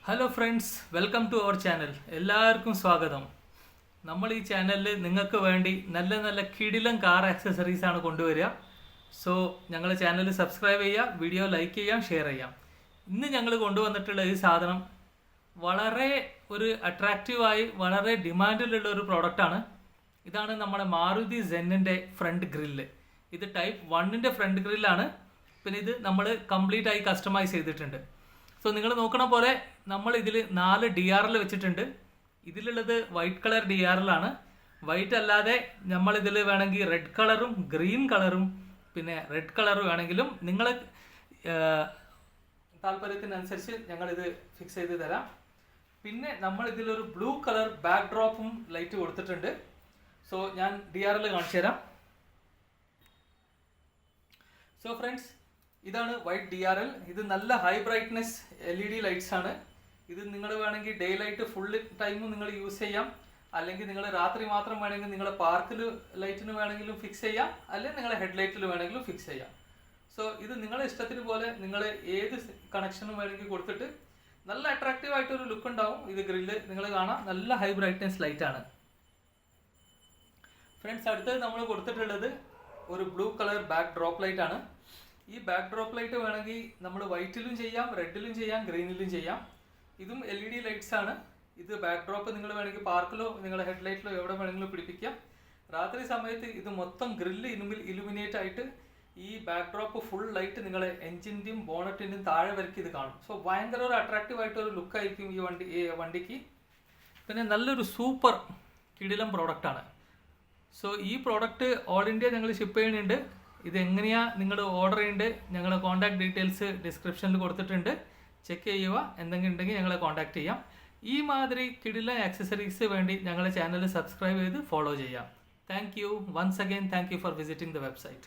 Hello friends, welcome to our channel. എല്ലാവർക്കും സ്വാഗതം. നമ്മൾ ഈ ചാനലിൽ നിങ്ങൾക്ക് വേണ്ടി നല്ല നല്ല കിടിലം കാർ ആക്സസറീസ് ആണ് കൊണ്ടുവരിക. സോ ഞങ്ങളുടെ ചാനൽ സബ്സ്ക്രൈബ് ചെയ്യുക, വീഡിയോ ലൈക്ക് ചെയ്യാം, ഷെയർ ചെയ്യാം. ഇന്ന് ഞങ്ങൾ കൊണ്ടുവന്നിട്ടുള്ള ഈ സാധനം വളരെ ഒരു അട്രാക്റ്റീവായി വളരെ ഡിമാൻഡിലുള്ള ഒരു പ്രോഡക്റ്റാണ്. ഇതാണ് നമ്മുടെ മാരുതി സെന്നിൻ്റെ ഫ്രണ്ട് ഗ്രില്ല്. ഇത് ടൈപ്പ് 1ൻ്റെ ഫ്രണ്ട് ഗ്രില്ലാണ്. പിന്നെ ഇത് നമ്മൾ കംപ്ലീറ്റ് ആയി കസ്റ്റമൈസ് ചെയ്തിട്ടുണ്ട്. സോ നിങ്ങൾ നോക്കണ പോലെ നമ്മൾ ഇതിൽ 4 DRL വെച്ചിട്ടുണ്ട്. ഇതിലുള്ളത് വൈറ്റ് കളർ DRL. വൈറ്റ് അല്ലാതെ നമ്മൾ ഇതിൽ വേണമെങ്കിൽ റെഡ് കളറും ഗ്രീൻ കളറും പിന്നെ റെഡ് കളർ വേണമെങ്കിലും നിങ്ങൾ താല്പര്യത്തിനനുസരിച്ച് ഞങ്ങളിത് ഫിക്സ് ചെയ്ത് തരാം. പിന്നെ നമ്മൾ ഇതിലൊരു ബ്ലൂ കളർ ബാക്ക് ഡ്രോപ്പും ലൈറ്റ് കൊടുത്തിട്ടുണ്ട്. സോ ഞാൻ DRL കാണിച്ചു തരാം. സോ ഫ്രണ്ട്സ്, ഇതാണ് വൈറ്റ് DRL. ഇത് നല്ല ഹൈ ബ്രൈറ്റ്നെസ് LED ലൈറ്റ്സ് ആണ്. ഇത് നിങ്ങൾ വേണമെങ്കിൽ ഡേ ലൈറ്റ് ഫുൾ ടൈമും നിങ്ങൾ യൂസ് ചെയ്യാം, അല്ലെങ്കിൽ നിങ്ങൾ രാത്രി മാത്രം വേണമെങ്കിൽ നിങ്ങളുടെ പാർക്കിൽ ലൈറ്റിന് വേണമെങ്കിലും ഫിക്സ് ചെയ്യാം, അല്ലെങ്കിൽ നിങ്ങളുടെ ഹെഡ് ലൈറ്റിൽ വേണമെങ്കിലും ഫിക്സ് ചെയ്യാം. സോ ഇത് നിങ്ങളുടെ ഇഷ്ടത്തിന് പോലെ നിങ്ങൾ ഏത് കണക്ഷനും വേണമെങ്കിൽ കൊടുത്തിട്ട് നല്ല അട്രാക്റ്റീവ് ആയിട്ടൊരു ലുക്ക് ഉണ്ടാവും. ഇത് ഗ്രില്ല് നിങ്ങൾ കാണാം, നല്ല ഹൈ ബ്രൈറ്റ്നെസ് ലൈറ്റ് ആണ്. ഫ്രണ്ട്സ്, അടുത്തത് നമ്മൾ കൊടുത്തിട്ടുള്ളത് ഒരു blue colour back drop light ആണ്. ഈ ബാക്ക് ഡ്രോപ്പ് ലൈറ്റ് വേണമെങ്കിൽ നമ്മൾ വൈറ്റിലും ചെയ്യാം, റെഡിലും ചെയ്യാം, ഗ്രീനിലും ചെയ്യാം. ഇതും LED ലൈറ്റ്സ് ആണ്. ഇത് ബാക്ക് ഡ്രോപ്പ് നിങ്ങൾ വേണമെങ്കിൽ പാർക്കിലോ നിങ്ങളുടെ ഹെഡ് ലൈറ്റിലോ എവിടെ വേണമെങ്കിലും പിടിപ്പിക്കാം. രാത്രി സമയത്ത് ഇത് മൊത്തം ഗ്രില്ല് ഇലുമിനേറ്റ് ആയിട്ട് ഈ ബാക്ക് ഡ്രോപ്പ് ഫുൾ ലൈറ്റ് നിങ്ങളെ എൻജിൻ്റെയും ബോണറ്റിൻ്റെയും താഴെ വരയ്ക്ക് ഇത് കാണും. സോ ഭയങ്കര ഒരു അട്രാക്റ്റീവ് ആയിട്ടൊരു ലുക്കായിരിക്കും ഈ വണ്ടിക്ക്. പിന്നെ നല്ലൊരു സൂപ്പർ കിടിലം പ്രോഡക്റ്റാണ്. സോ ഈ പ്രോഡക്റ്റ് ഓൾ ഇന്ത്യ ഞങ്ങൾ ഷിപ്പ് ചെയ്യുന്നുണ്ട്. ഇത് എങ്ങനെയാണ് നിങ്ങൾ ഓർഡർ ചെയ്യേണ്ടത്, ഞങ്ങളുടെ കോൺടാക്ട് ഡീറ്റെയിൽസ് ഡിസ്ക്രിപ്ഷനിൽ കൊടുത്തിട്ടുണ്ട്. ചെക്ക് ചെയ്യുക. എന്തെങ്കിലും ഉണ്ടെങ്കിൽ ഞങ്ങളെ കോൺടാക്ട് ചെയ്യാം. ഈ മാതിരി കിടിലൻ ആക്സസറീസ് വേണ്ടി ഞങ്ങളുടെ ചാനൽ സബ്സ്ക്രൈബ് ചെയ്ത് ഫോളോ ചെയ്യാം. Thank you once again. Thank you for visiting the website.